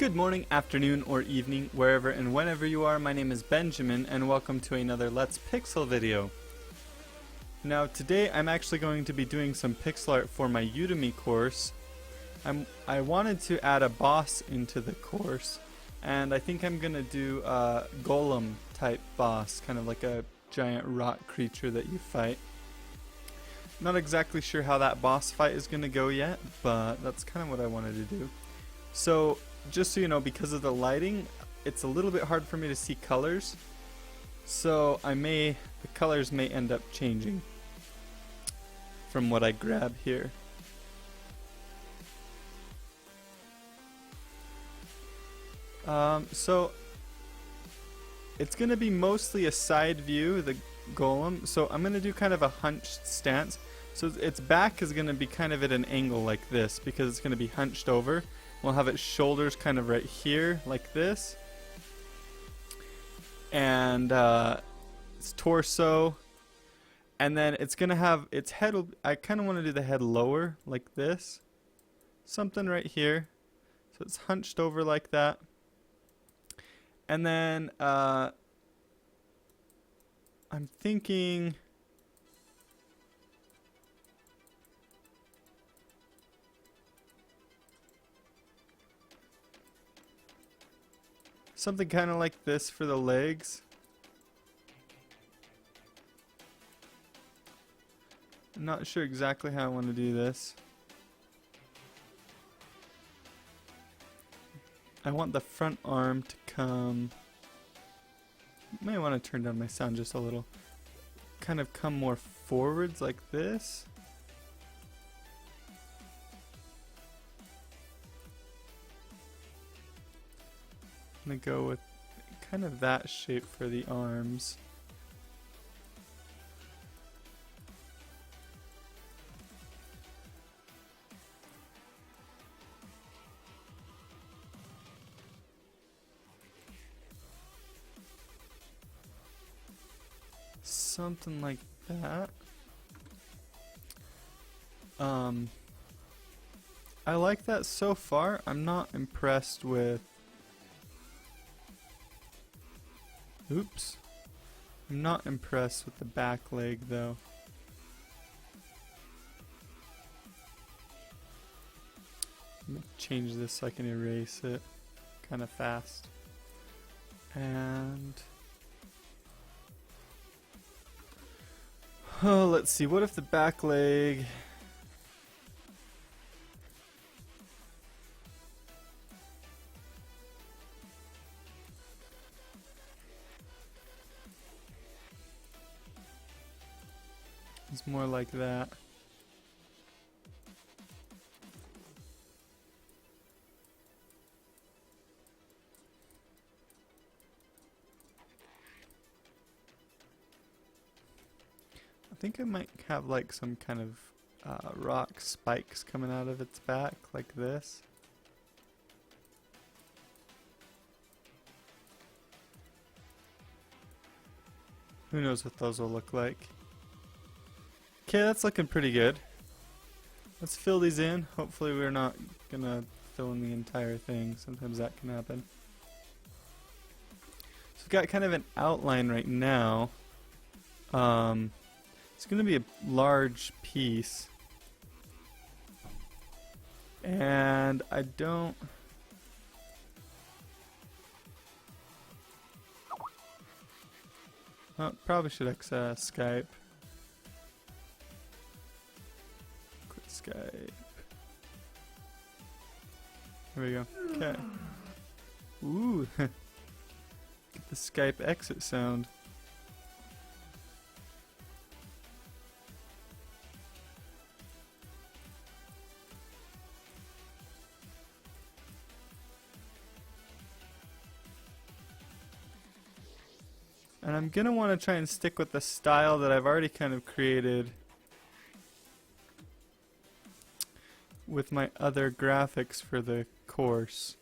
Good morning, afternoon, or evening, wherever and whenever you are. My name is Benjamin, and welcome to another Let's Pixel video. Now, today I'm actually going to be doing some pixel art for my Udemy course. I wanted to add a boss into the course, and I think I'm going to do a Golem type boss, kind of like a giant rock creature that you fight. Not exactly sure how that boss fight is going to go yet, but that's kind of what I wanted to do. So, just so you know, because of the lighting, it's a little bit hard for me to see colors. So the colors may end up changing from what I grab here. So it's going to be mostly a side view, the golem. So I'm going to do kind of a hunched stance. So its back is going to be kind of at an angle like this because it's going to be hunched over. We'll have its shoulders kind of right here, like this. And its torso. And then it's going to have its head. I kind of want to do the head lower, like this. Something right here. So it's hunched over like that. And then I'm thinking something kind of like this for the legs. I'm not sure exactly how I want to do this. I want the front arm to come. May want to turn down my sound just a little. Kind of come more forwards like this. I'm going to go with kind of that shape for the arms. Something like that. I like that so far. I'm not impressed with... Oops. I'm not impressed with the back leg though. Let me change this so I can erase it kind of fast. And oh, let's see, what if the back leg is more like that? I think I might have like some kind of rock spikes coming out of its back like this. Who knows what those will look like. Okay, that's looking pretty good. Let's fill these in. Hopefully we're not gonna fill in the entire thing. Sometimes that can happen. So we've got kind of an outline right now. It's going to be a large piece. And I don't... Oh, probably should access Skype. Quit Skype. Here we go. Okay. Ooh. Get the Skype exit sound. And I'm going to want to try and stick with the style that I've already kind of created with my other graphics for the course.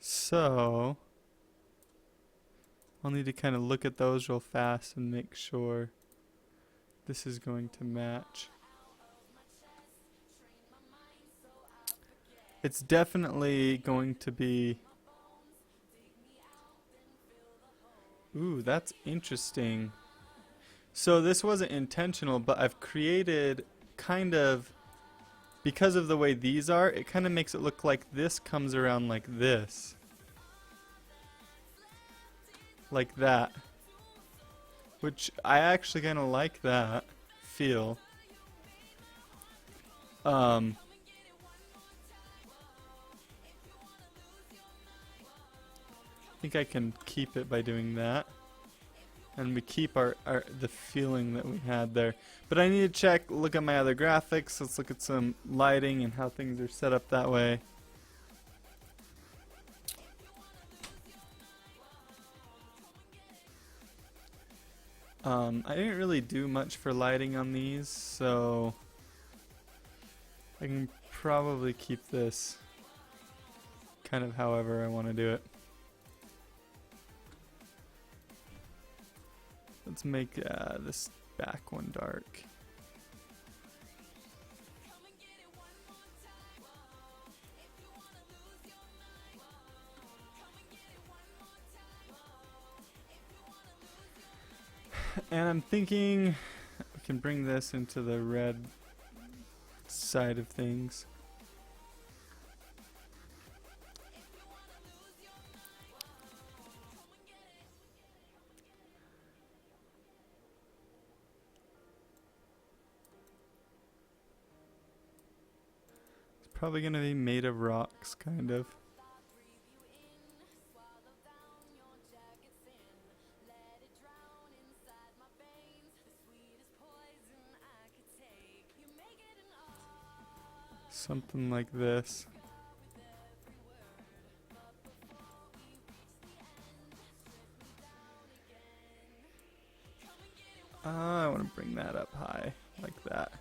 So I'll need to kind of look at those real fast and make sure this is going to match. It's definitely going to be... Ooh, that's interesting. So this wasn't intentional, but I've created kind of... Because of the way these are, it kind of makes it look like this comes around like this. Like that. Which I actually kind of like that feel. I think I can keep it by doing that. And we keep the feeling that we had there. But I need to look at my other graphics. Let's look at some lighting and how things are set up that way. I didn't really do much for lighting on these, so I can probably keep this kind of however I want to do it. Let's make this back one dark. And I'm thinking we can bring this into the red side of things. It's probably going to be made of rocks, kind of. Something like this. I want to bring that up high, like that.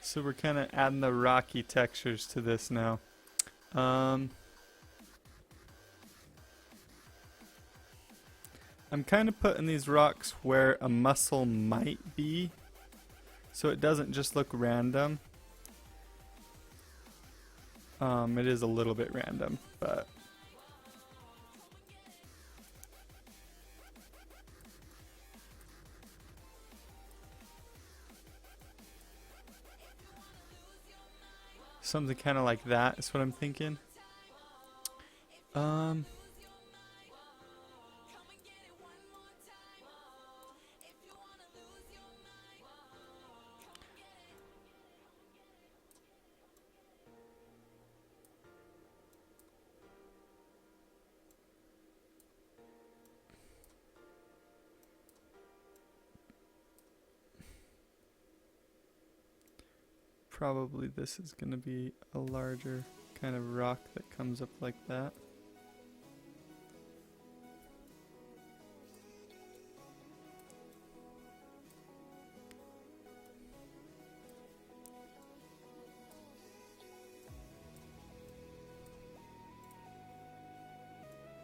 So we're kind of adding the rocky textures to this now. I'm kind of putting these rocks where a muscle might be, so it doesn't just look random. It is a little bit random, but something kind of like that is what I'm thinking. Probably this is going to be a larger kind of rock that comes up like that.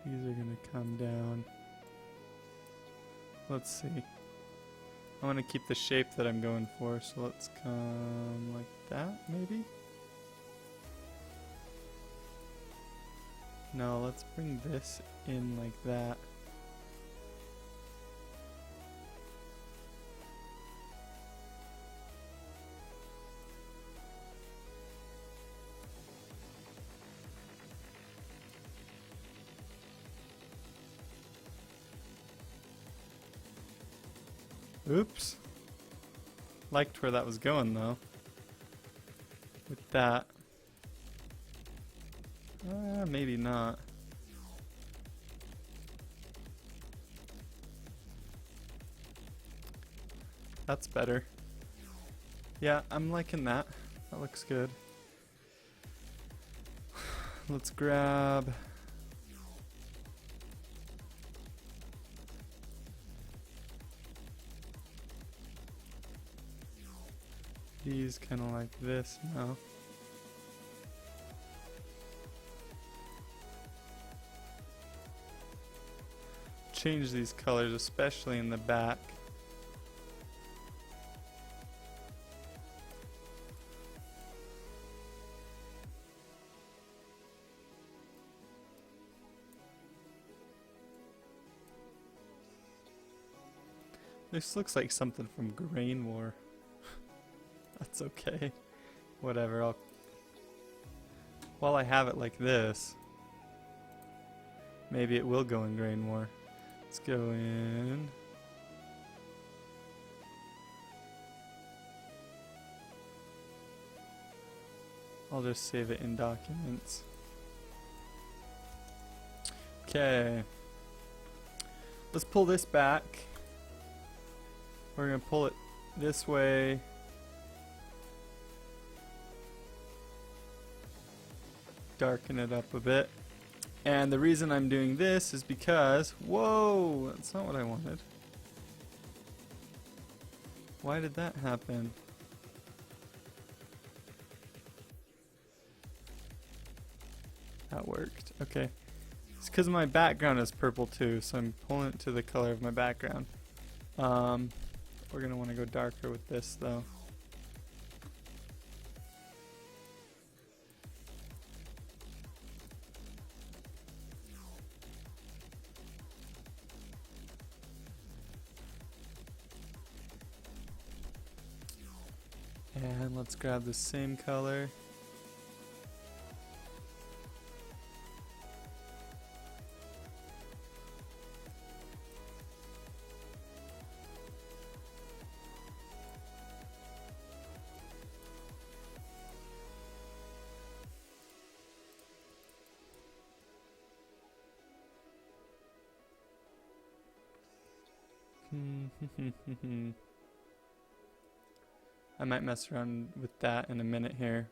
These are going to come down. Let's see. I want to keep the shape that I'm going for, so let's come like that, maybe? No, let's bring this in like that. Oops. Liked where that was going though. With that. Maybe not. That's better. Yeah, I'm liking that. That looks good. Let's grab... these kind of like this now. Change these colors, especially in the back. This looks like something from Grain War. That's okay. Whatever, while I have it like this, maybe it will go in Grain War. Let's go in. I'll just save it in documents. Okay. Let's pull this back. We're going to pull it this way. Darken it up a bit. And the reason I'm doing this is because, whoa, that's not what I wanted. Why did that happen? That worked. Okay. It's because my background is purple too, so I'm pulling it to the color of my background. We're going to want to go darker with this though. And let's grab the same color. I might mess around with that in a minute here.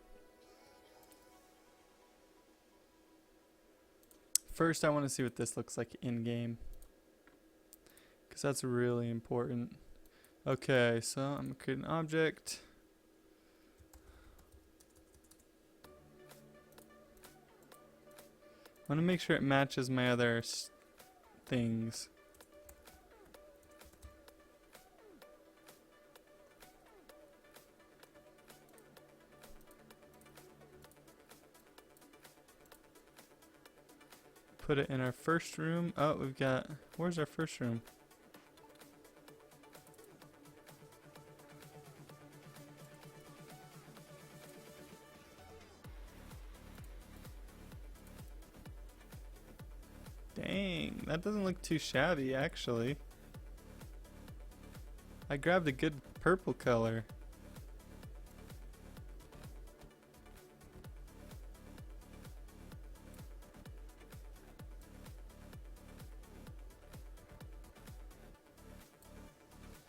First, I want to see what this looks like in game, because that's really important. Okay, so I'm going to create an object. I want to make sure it matches my other things. Put it in our first room. Oh, we've got, where's our first room? Dang, that doesn't look too shabby actually. I grabbed a good purple color.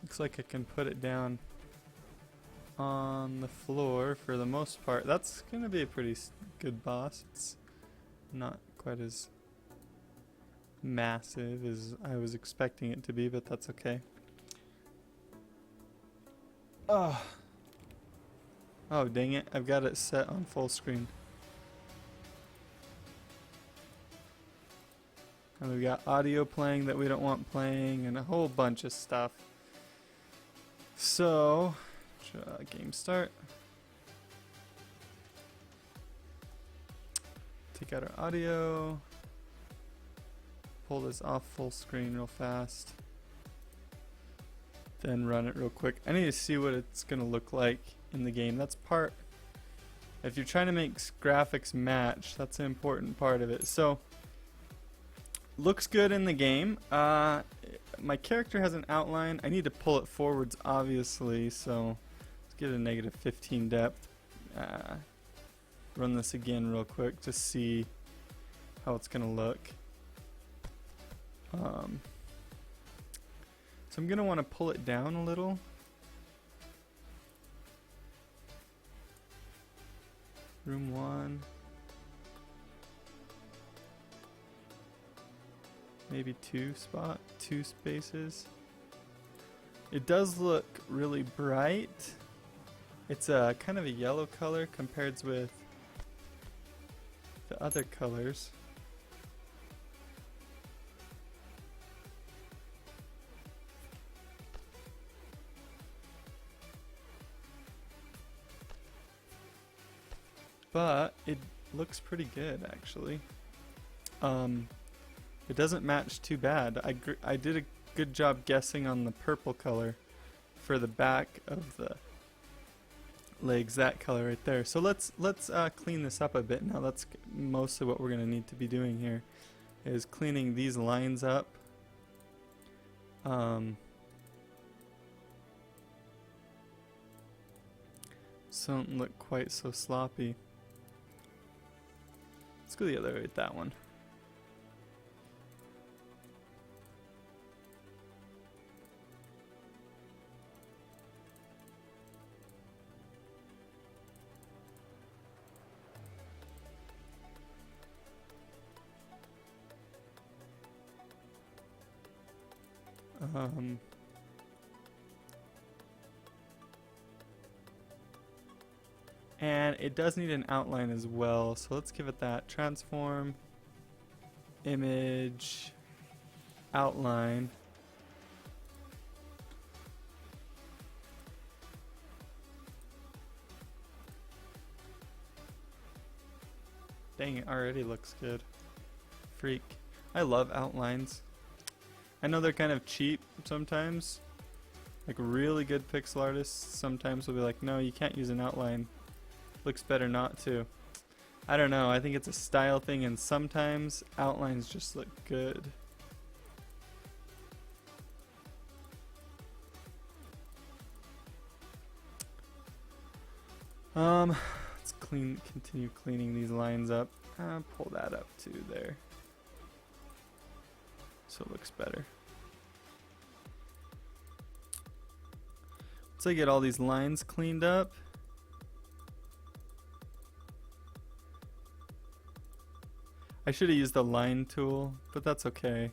Looks like I can put it down on the floor for the most part. That's gonna be a pretty good boss. It's not quite as massive as I was expecting it to be, but that's okay. Oh, dang it. I've got it set on full screen. And we've got audio playing that we don't want playing and a whole bunch of stuff. So, game start. Take out our audio. Pull this off full screen real fast. Then run it real quick. I need to see what it's going to look like in the game. That's part. If you're trying to make graphics match, that's an important part of it. So, looks good in the game. My character has an outline. I need to pull it forwards, obviously, so let's get a -15 depth. Run this again real quick to see how it's going to look. So I'm going to want to pull it down a little. Room 1. Maybe two spaces. It does look really bright. It's a kind of a yellow color compared with the other colors. But it looks pretty good actually. It doesn't match too bad. I did a good job guessing on the purple color for the back of the legs, that color right there. So let's clean this up a bit now. That's mostly what we're going to need to be doing here, is cleaning these lines up. So don't look quite so sloppy. Let's go the other way with that one. And it does need an outline as well, so let's give it that. Transform, image, outline. Dang, it already looks good. Freak. I love outlines. I know they're kind of cheap sometimes. Like really good pixel artists sometimes will be like, no, you can't use an outline. Looks better not to. I don't know, I think it's a style thing, and sometimes outlines just look good. Let's continue cleaning these lines up. Pull that up to there, so it looks better. Once I get all these lines cleaned up, I should have used the line tool, but that's okay.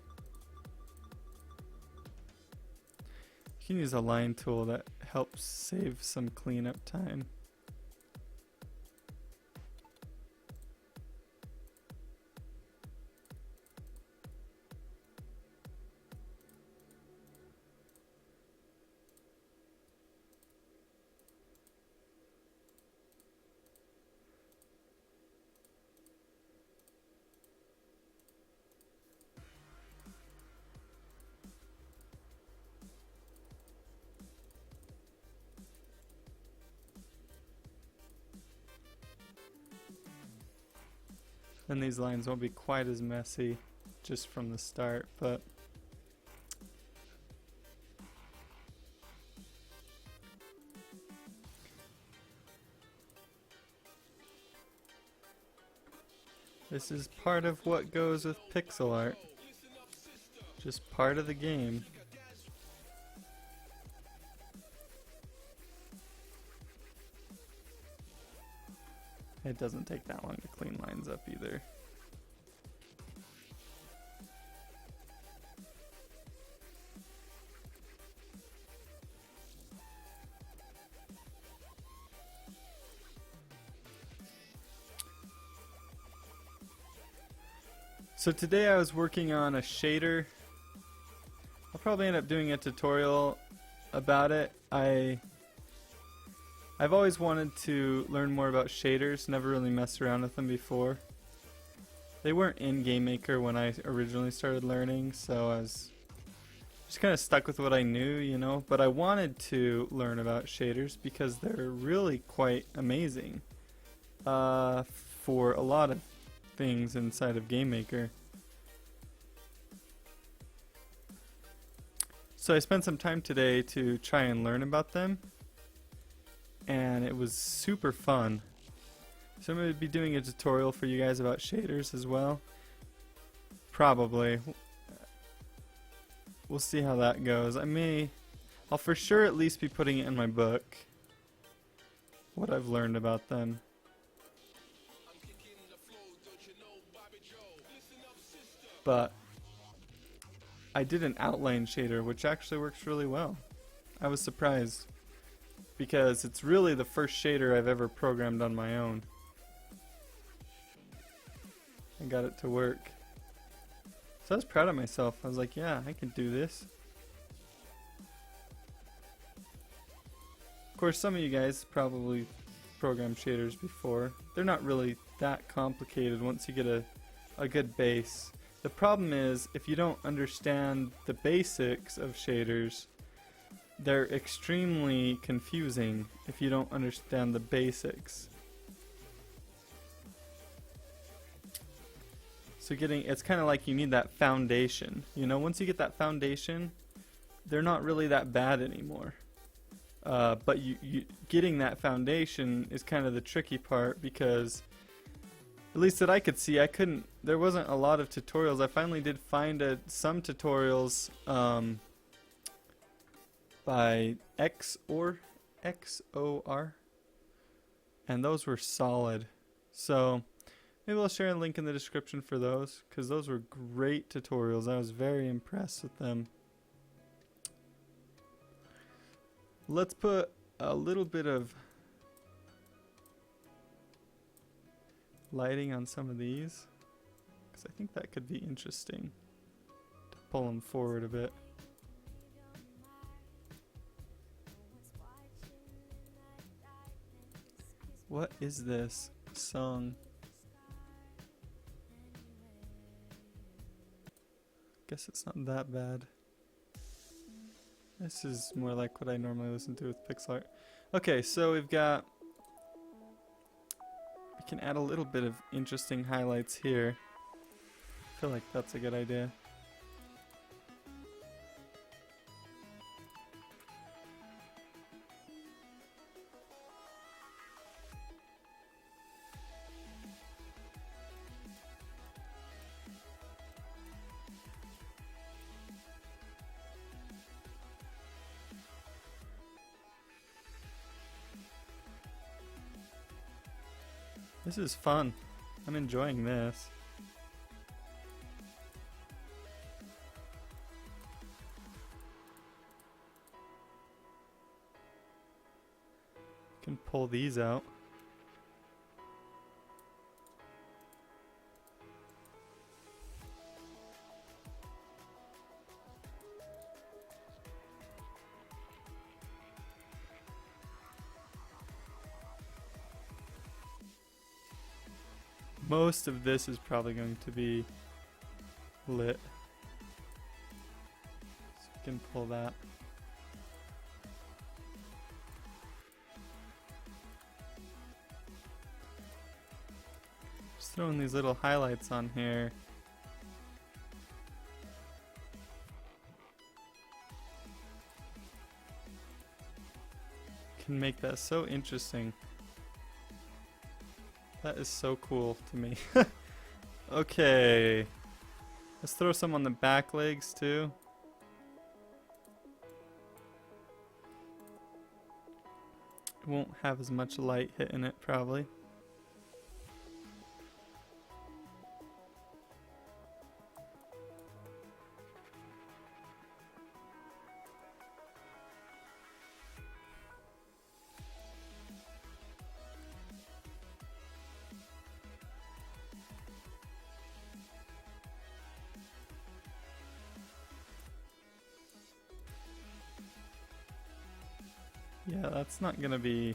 You can use a line tool that helps save some cleanup time. And these lines won't be quite as messy just from the start, but this is part of what goes with pixel art. Just part of the game. It doesn't take that long to clean lines up either. So today I was working on a shader. I'll probably end up doing a tutorial about it. I've always wanted to learn more about shaders, never really messed around with them before. They weren't in GameMaker when I originally started learning, so I was just kind of stuck with what I knew, you know. But I wanted to learn about shaders because they're really quite amazing for a lot of things inside of GameMaker. So I spent some time today to try and learn about them, and it was super fun. So I'm going to be doing a tutorial for you guys about shaders as well. Probably. We'll see how that goes. I'll for sure at least be putting it in my book, what I've learned about them. But I did an outline shader, which actually works really well. I was surprised, because it's really the first shader I've ever programmed on my own. I got it to work. So I was proud of myself. I was like, yeah, I can do this. Of course, some of you guys probably programmed shaders before. They're not really that complicated once you get a good base. The problem is, if you don't understand the basics of shaders, they're extremely confusing if you don't understand the basics. So it's kind of like you need that foundation. You know, once you get that foundation, they're not really that bad anymore. But getting that foundation is kind of the tricky part, because at least that I could see, there wasn't a lot of tutorials. I finally did find some tutorials by XOR, and those were solid. So maybe I'll share a link in the description for those, because those were great tutorials. I was very impressed with them. Let's put a little bit of lighting on some of these, because I think that could be interesting to pull them forward a bit. What is this song? Guess it's not that bad. This is more like what I normally listen to with pixel art. Okay, so we can add a little bit of interesting highlights here. I feel like that's a good idea. This is fun. I'm enjoying this. Can pull these out. Most of this is probably going to be lit. So we can pull that. Just throwing these little highlights on here. Can make that so interesting. That is so cool to me. Okay. Let's throw some on the back legs too. It won't have as much light hitting it probably. Yeah, that's not gonna be...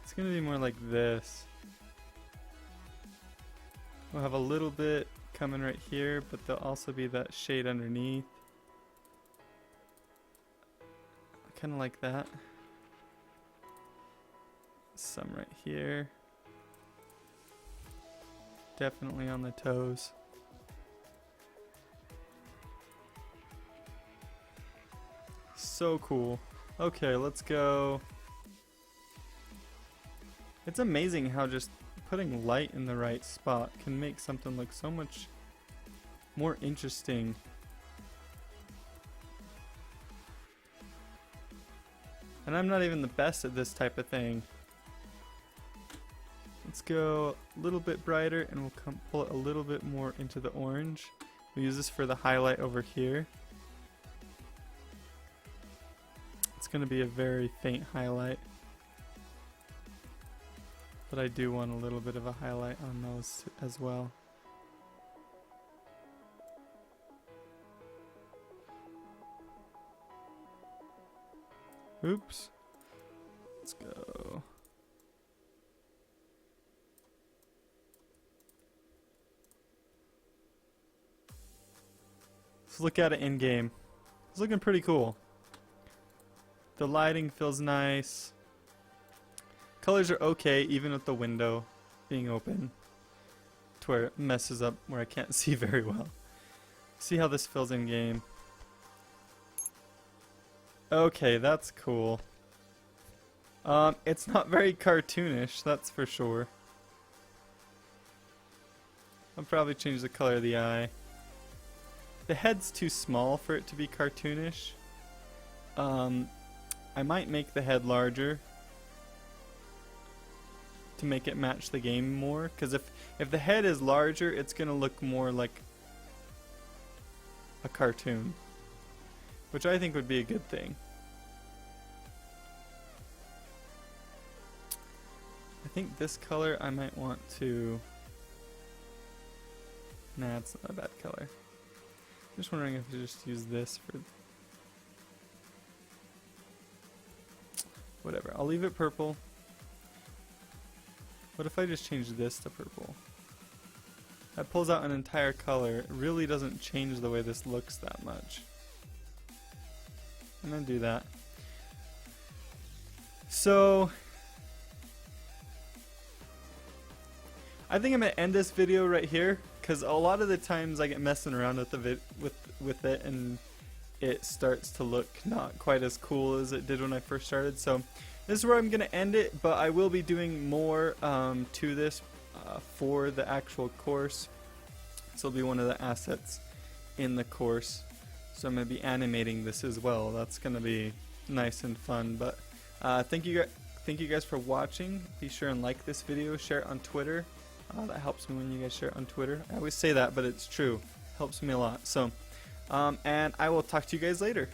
It's gonna be more like this. We'll have a little bit coming right here, but there'll also be that shade underneath. Kinda like that. Some right here. Definitely on the toes. So cool. Okay, let's go. It's amazing how just putting light in the right spot can make something look so much more interesting. And I'm not even the best at this type of thing. Let's go a little bit brighter and we'll pull it a little bit more into the orange. We'll use this for the highlight over here. It's going to be a very faint highlight, but I do want a little bit of a highlight on those as well. Oops. Let's go. Let's look at it in game. It's looking pretty cool. The lighting feels nice. Colors are okay, even with the window being open to where it messes up where I can't see very well. See how this feels in game. Okay, that's cool. It's not very cartoonish, that's for sure. I'll probably change the color of the eye. The head's too small for it to be cartoonish. I might make the head larger to make it match the game more, because if the head is larger, it's gonna look more like a cartoon, which I think would be a good thing. I think this color I might want to... Nah, it's not a bad color. I'm just wondering if I just use this for... Whatever, I'll leave it purple. What if I just change this to purple? That pulls out an entire color. It really doesn't change the way this looks that much. I'm gonna do that. So I think I'm gonna end this video right here, because a lot of the times I get messing around with the with it and it starts to look not quite as cool as it did when I first started. So this is where I'm gonna end it, but I will be doing more to this for the actual course. This will be one of the assets in the course, so I'm gonna be animating this as well. That's gonna be nice and fun. But thank you guys for watching. Be sure and like this video, share it on Twitter. That helps me when you guys share it on Twitter. I always say that, but it's true. Helps me a lot. So, and I will talk to you guys later.